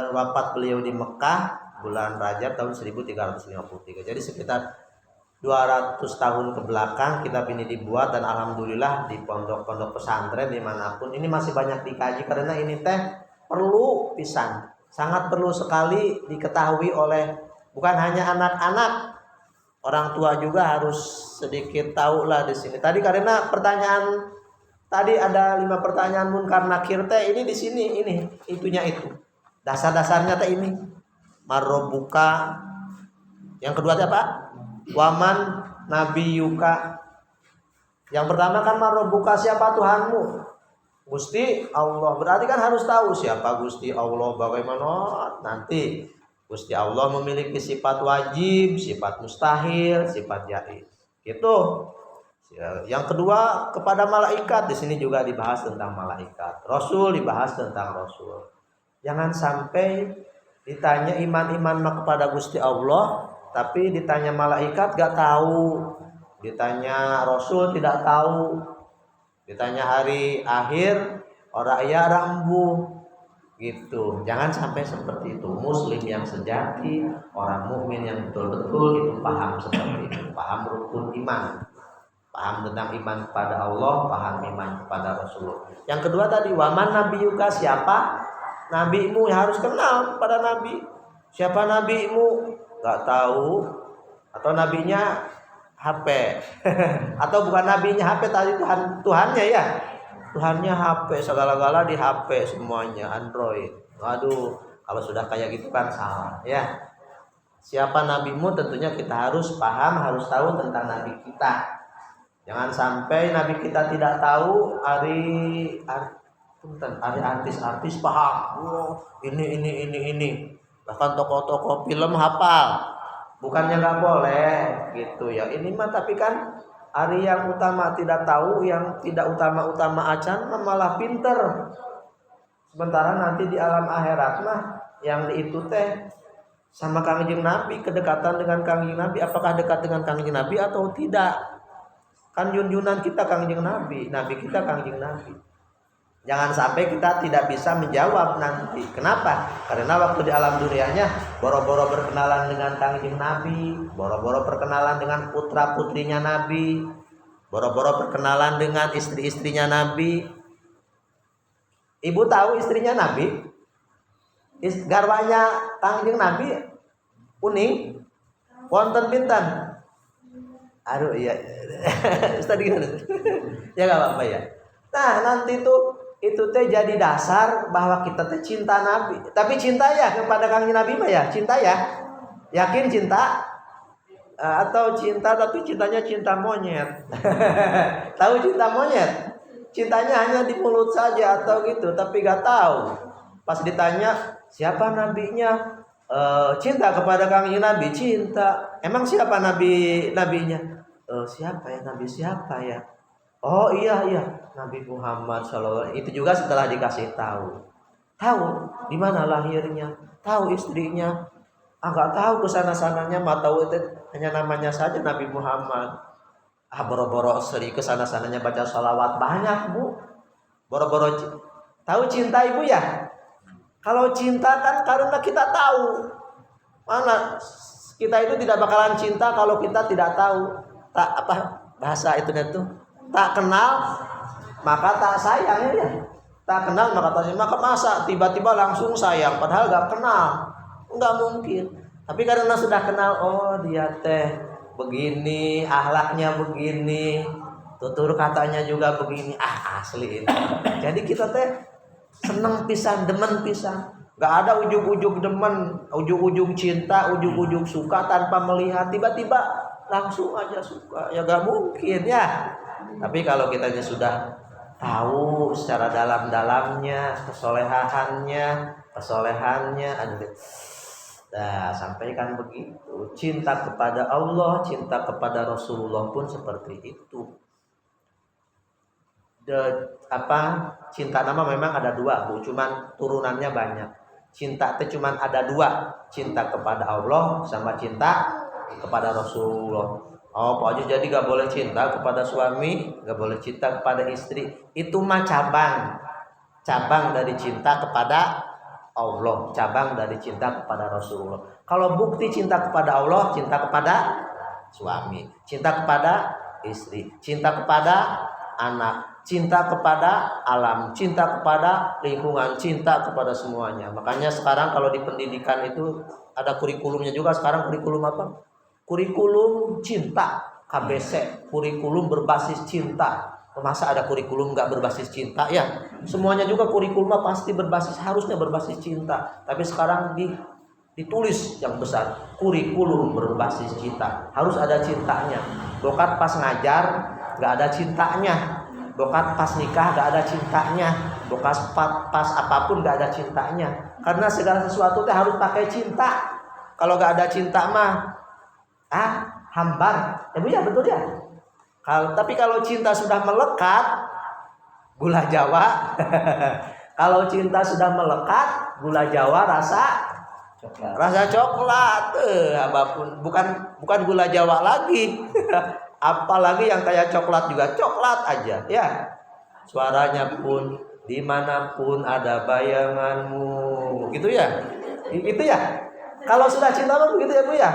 wafat beliau di Mekah bulan Rajab tahun 1353. Jadi sekitar 200 tahun ke belakang kitab ini dibuat, dan alhamdulillah di pondok-pondok pesantren dimanapun ini masih banyak dikaji karena ini teh perlu pisan, sangat perlu sekali diketahui oleh bukan hanya anak-anak, orang tua juga harus sedikit tahu lah di sini. Tadi karena pertanyaan tadi ada 5 pertanyaan Munkar Nakir teh ini di sini ini itunya itu dasar-dasarnya teh ini marrobuka. Yang kedua apa? Waman nabiyuka. Yang pertama kan marrobuka, siapa Tuhanmu? Gusti Allah. Berarti kan harus tahu siapa Gusti Allah, bagaimana nanti Gusti Allah memiliki sifat wajib, sifat mustahil, sifat jaiz. Gitu. Yang kedua kepada malaikat, di sini juga dibahas tentang malaikat. Rasul dibahas tentang rasul. Jangan sampai ditanya iman kepada Gusti Allah, tapi ditanya malaikat gak tahu, ditanya Rasul tidak tahu, ditanya hari akhir orang ya rambu gitu. Jangan sampai seperti itu. Muslim yang sejati, orang mukmin yang betul-betul itu paham seperti itu, paham rukun iman. paham tentang iman kepada Allah, paham iman kepada Rasulullah. Yang kedua tadi, waman nabiyuka, siapa nabimu, harus kenal kepada nabi. Siapa nabimu? Gak tahu, atau nabinya HP atau bukan nabinya HP, tadi Tuhannya ya. Tuhannya HP, segala-gala di HP semuanya, Android. Waduh, kalau sudah kayak gitu kan salah ya. Siapa nabimu, tentunya kita harus paham, harus tahu tentang nabi kita. Jangan sampai nabi kita tidak tahu, hari artis-artis paham. Oh, ini. Bahkan tokoh-tokoh film hafal. Bukannya nggak boleh gitu ya. Ini mah tapi kan hari yang utama tidak tahu, yang tidak utama-utama acan malah pinter. Sementara nanti di alam akhirat mah yang itu teh sama Kangjeng Nabi, kedekatan dengan Kangjeng Nabi, apakah dekat dengan Kangjeng Nabi atau tidak? Kan junjunan kita Kangjeng Nabi, Nabi kita Kangjeng Nabi. Jangan sampai kita tidak bisa menjawab nanti. Kenapa? Karena waktu di alam dunianya boro-boro berkenalan dengan Kangjeng Nabi, boro-boro perkenalan dengan putra-putrinya Nabi, boro-boro perkenalan dengan istri-istrinya Nabi. Ibu tahu istrinya Nabi? Garwanya Kangjeng Nabi uning wonten pinten? Aduh iya. Ustaz gimana? Ya enggak apa-apa ya. Nah, nanti itu teh jadi dasar bahwa kita teh cinta Nabi. Tapi cinta ya kepada Kangjeng Nabi mah ya, cinta ya. Yakin cinta? Atau cinta tapi cintanya cinta monyet. Tahu cinta monyet? Cintanya hanya di mulut saja atau gitu, tapi gak tahu. Pas ditanya siapa nabinya, cinta kepada Kangjeng Nabi, cinta. Emang siapa nabinya? Siapa ya nabi siapa ya? Oh iya Nabi Muhammad SAW. Itu juga setelah dikasih tahu di mana lahirnya, tahu istrinya. Agak tahu kesana-sananya, mah tahu itu hanya namanya saja Nabi Muhammad. Boro-boro seri kesana-sananya baca sholawat banyak bu. Boro-boro tahu cinta ibu ya. Kalau cinta kan karena kita tahu. Mana kita itu tidak bakalan cinta kalau kita tidak tahu. Tak apa bahasa itu tak kenal maka tak sayang ya. Tak kenal maka tak sayang. Maka masa tiba-tiba langsung sayang padahal gak kenal. Enggak mungkin. Tapi karena sudah kenal, oh dia teh begini, akhlaknya begini, tutur katanya juga begini, asli ini. Jadi kita teh seneng pisan, demen pisan. Gak ada ujung-ujung demen, ujung-ujung cinta, ujung-ujung suka tanpa melihat. Tiba-tiba langsung aja suka, ya gak mungkin ya. Tapi kalau kita sudah tahu secara dalam-dalamnya, kesolehannya, nah, sampaikan begitu. Cinta kepada Allah, cinta kepada Rasulullah pun seperti itu. Cinta nama memang ada dua, bu. Cuman turunannya banyak. Cinta itu cuman ada dua. Cinta kepada Allah sama cinta kepada Rasulullah. Oh, Pak Haji jadi gak boleh cinta kepada suami, gak boleh cinta kepada istri. Itu mah cabang dari cinta kepada Allah, cabang dari cinta kepada Rasulullah. Kalau bukti cinta kepada Allah, cinta kepada suami, cinta kepada istri, cinta kepada anak, cinta kepada alam, cinta kepada lingkungan, cinta kepada semuanya. Makanya sekarang kalau di pendidikan itu ada kurikulumnya juga. Sekarang kurikulum apa? Kurikulum cinta, KBC, kurikulum berbasis cinta. Masa ada kurikulum nggak berbasis cinta ya? Semuanya juga kurikulum pasti harusnya berbasis cinta. Tapi sekarang ditulis yang besar, kurikulum berbasis cinta. Harus ada cintanya. Bokat pas ngajar nggak ada cintanya. Bokat pas nikah nggak ada cintanya. Bokat pas apapun nggak ada cintanya. Karena segala sesuatu teh harus pakai cinta. Kalau nggak ada cinta mah hambar. Ya bu ya, betul ya. Tapi kalau cinta sudah melekat, gula Jawa. Kalau cinta sudah melekat, gula Jawa rasa coklat. Apapun bukan gula Jawa lagi. Apalagi yang kayak coklat juga coklat aja ya. Suaranya pun dimanapun ada bayanganmu, gitu ya. Gitu ya. Kalau sudah cinta begitu ya bu ya.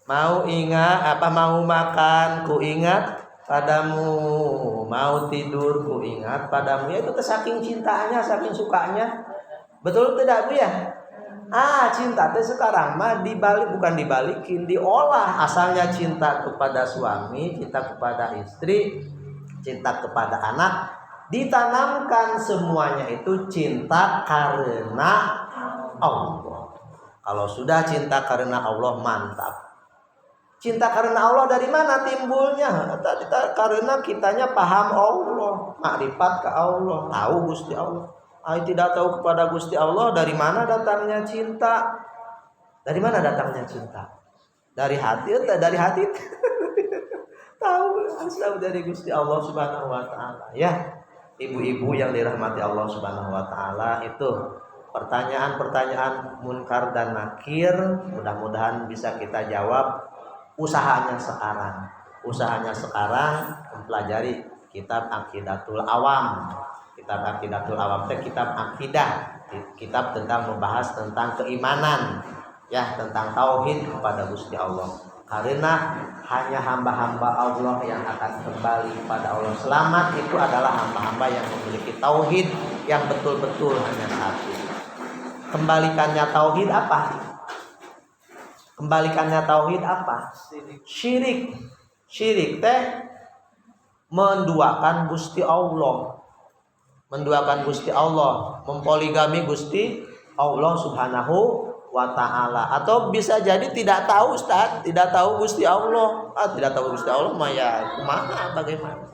Mau ingat mau makan ku ingat, padamu, mau tidur ku ingat padamu. Ya itu saking cintanya, saking sukanya. Betul tidak Bu ya? Cinta teh sekarang mah bukan dibalikin, diolah. Asalnya cinta kepada suami, cinta kepada istri, cinta kepada anak, ditanamkan semuanya itu cinta karena Allah. Kalau sudah cinta karena Allah, mantap. Cinta karena Allah dari mana timbulnya? Karena kitanya paham Allah, makrifat ke Allah, tahu Gusti Allah. Tidak tahu kepada Gusti Allah, dari mana datangnya cinta? Dari mana datangnya cinta? Dari hati atau dari hati? Tahu asal dari Gusti Allah Subhanahu wa taala. Ya, ibu-ibu yang dirahmati Allah Subhanahu wa taala, itu pertanyaan-pertanyaan munkar dan nakir mudah-mudahan bisa kita jawab. Usahanya sekarang mempelajari kitab Aqidatul Awam. Kitab Aqidatul Awam itu kitab akidah, kitab tentang membahas tentang keimanan, ya, tentang tauhid kepada Gusti Allah. Karena hanya hamba-hamba Allah yang akan kembali pada Allah. Selamat itu adalah hamba-hamba yang memiliki tauhid yang betul-betul hanya satu. Kembalikannya tauhid apa? Kembalikannya tauhid apa? Syirik. Syirik teh menduakan Gusti Allah. Menduakan Gusti Allah, mempoligami Gusti Allah Subhanahu wa taala. Atau bisa jadi tidak tahu Ustaz, tidak tahu Gusti Allah. Tidak tahu Gusti Allah mah ya kumaha bagaimana?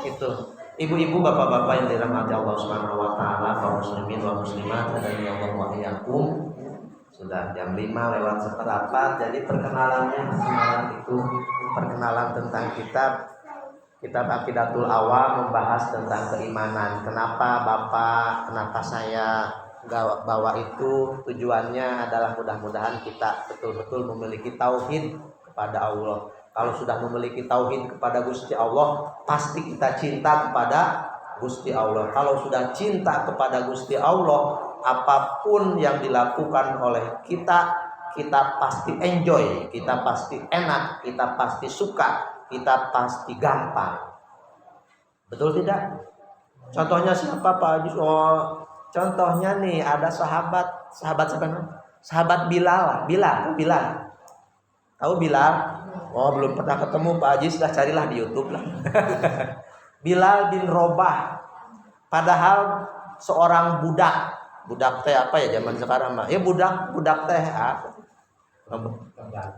Itu. Ibu-ibu, bapak-bapak yang dirahmati Allah Subhanahu wa taala, kaum muslimin wa muslimat, hadani Allah wa iyyakum. Sudah jam 5 lewat seperempat. Jadi perkenalannya semalam itu perkenalan tentang kitab Aqidatul Awam, membahas tentang keimanan. Kenapa Bapak, kenapa saya bawa itu? Tujuannya adalah mudah-mudahan kita betul-betul memiliki tauhid kepada Allah. Kalau sudah memiliki tauhid kepada Gusti Allah, pasti kita cinta kepada Gusti Allah. Kalau sudah cinta kepada Gusti Allah, apapun yang dilakukan oleh kita pasti enjoy, kita pasti enak, kita pasti suka, kita pasti gampang. Betul tidak? Contohnya siapa Pak Haji? Contohnya nih ada sahabat siapa? Sahabat Bilal. Tahu Bilal? Belum pernah ketemu Pak Haji, sudah carilah di YouTube lah. Bilal bin Robah. Padahal seorang budak teh apa ya zaman sekarang mah? Ya budak teh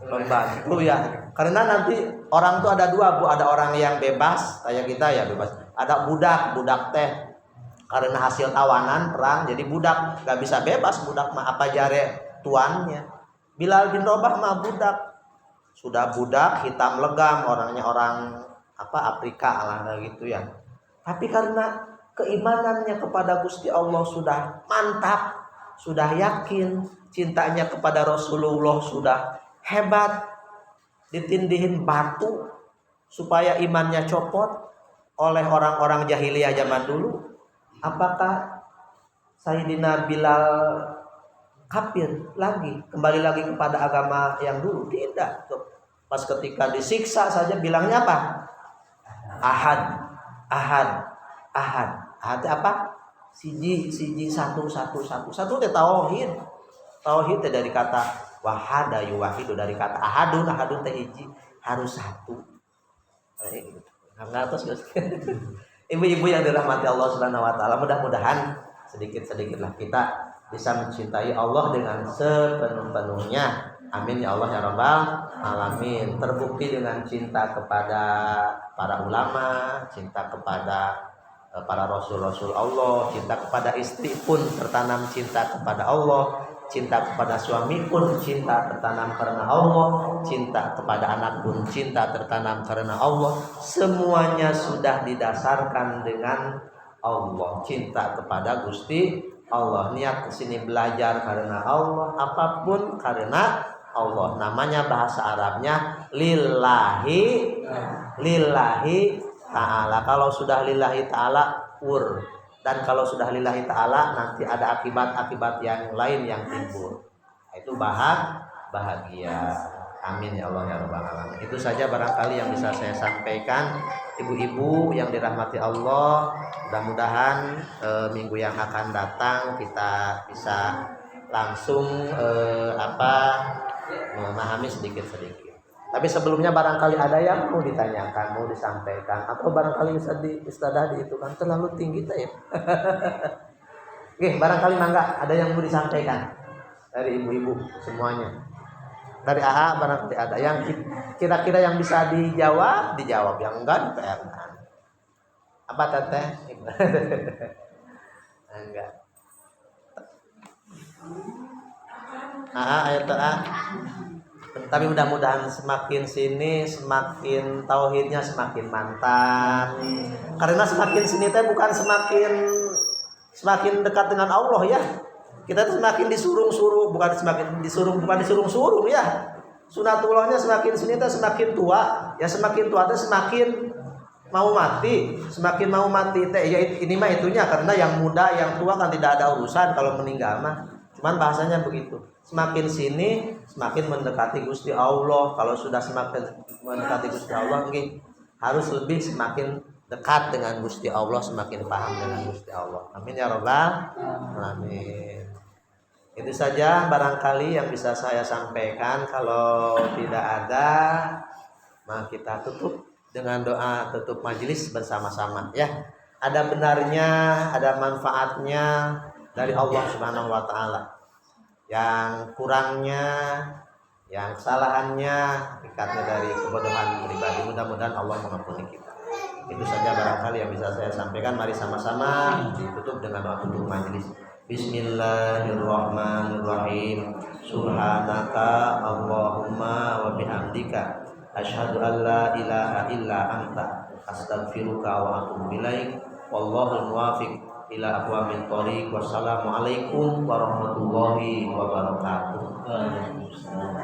pembantu ya. Karena nanti orang tuh ada dua, Bu. Ada orang yang bebas kayak kita ya, bebas. Ada budak teh karena hasil tawanan perang jadi budak, gak bisa bebas budak mah, apa jare tuannya. Bilal bin Rabah mah budak. Sudah budak hitam legam, orangnya orang Afrika lah gitu ya. Tapi karena keimanannya kepada Gusti Allah sudah mantap, sudah yakin, cintanya kepada Rasulullah sudah hebat, ditindihin batu supaya imannya copot oleh orang-orang jahiliyah zaman dulu. Apakah Sayyidina Bilal kafir lagi, kembali lagi kepada agama yang dulu? Tidak. Pas ketika disiksa saja bilangnya apa? Ahad. Ahad apa? Siji satu teh tauhid. Tauhid teh dari kata wahada yuwahidu, dari kata ahadun teh hiji, harus satu. Enggak terus. Ibu-ibu yang dirahmati Allah Subhanahu wa taala, mudah-mudahan sedikit-sedikitlah kita bisa mencintai Allah dengan sepenuh-penuhnya. Amin ya Allah ya Rabbal alamin. Terbukti dengan cinta kepada para ulama, cinta kepada para rasul-rasul Allah, cinta kepada istri pun tertanam cinta kepada Allah, cinta kepada suami pun cinta tertanam karena Allah, cinta kepada anak pun cinta tertanam karena Allah. Semuanya sudah didasarkan dengan Allah, cinta kepada Gusti Allah. Niat kesini belajar karena Allah, apapun karena Allah. Namanya bahasa Arabnya lillahi ta'ala. Kalau sudah lillahi ta'ala dan kalau sudah lillahi ta'ala nanti ada akibat-akibat yang lain yang timbul. Itu bahagia. Amin ya Allah ya rabbal alamin. Itu saja barangkali yang bisa saya sampaikan. Ibu-ibu yang dirahmati Allah, mudah-mudahan minggu yang akan datang kita bisa langsung memahami sedikit-sedikit. Tapi sebelumnya barangkali ada yang mau ditanyakan, mau disampaikan, atau barangkali bisa istilah itu kan terlalu tinggi ya. Oke, barangkali mangga ada yang mau disampaikan dari ibu-ibu semuanya. Dari AA barangkali ada yang kira-kira yang bisa dijawab, yang enggak diPR-kan. Apa teteh? Enggak. Ayo tapi mudah-mudahan semakin sini semakin tauhidnya semakin mantap. Karena semakin sini teh bukan semakin dekat dengan Allah ya. Kita tuh semakin disuruh-suruh, bukan disuruh-suruh ya. Sunatullahnya semakin sini teh semakin tua, ya semakin tua teh semakin mau mati, teh ya ini mah itunya karena yang muda, yang tua kan tidak ada urusan kalau meninggal mah. Cuman bahasanya begitu. Semakin sini semakin mendekati Gusti Allah. Kalau sudah semakin mendekati Gusti Allah, mungkin harus lebih semakin dekat dengan Gusti Allah, semakin paham dengan Gusti Allah. Amin ya rabbal alamin. Itu saja barangkali yang bisa saya sampaikan. Kalau tidak ada, maka kita tutup dengan doa tutup majelis bersama-sama ya. Ada benarnya, ada manfaatnya dari Allah Subhanahu wa taala. Yang kurangnya, yang kesalahannya, ikatnya dari kebodohan pribadi. Mudah-mudahan Allah mengampuni kita. Itu saja barangkali yang bisa saya sampaikan. Mari sama-sama ditutup dengan doa tutup majelis. Bismillahirrahmanirrahim. Subhanaka Allahumma wa bihamdika asyhadu an la ilaha illa anta astaghfiruka wa atubu ilaik. Wallahul muwaffiq ila aqwamit thoriq. Wassalamualaikum warahmatullahi wabarakatuh. Waalaikumsalam.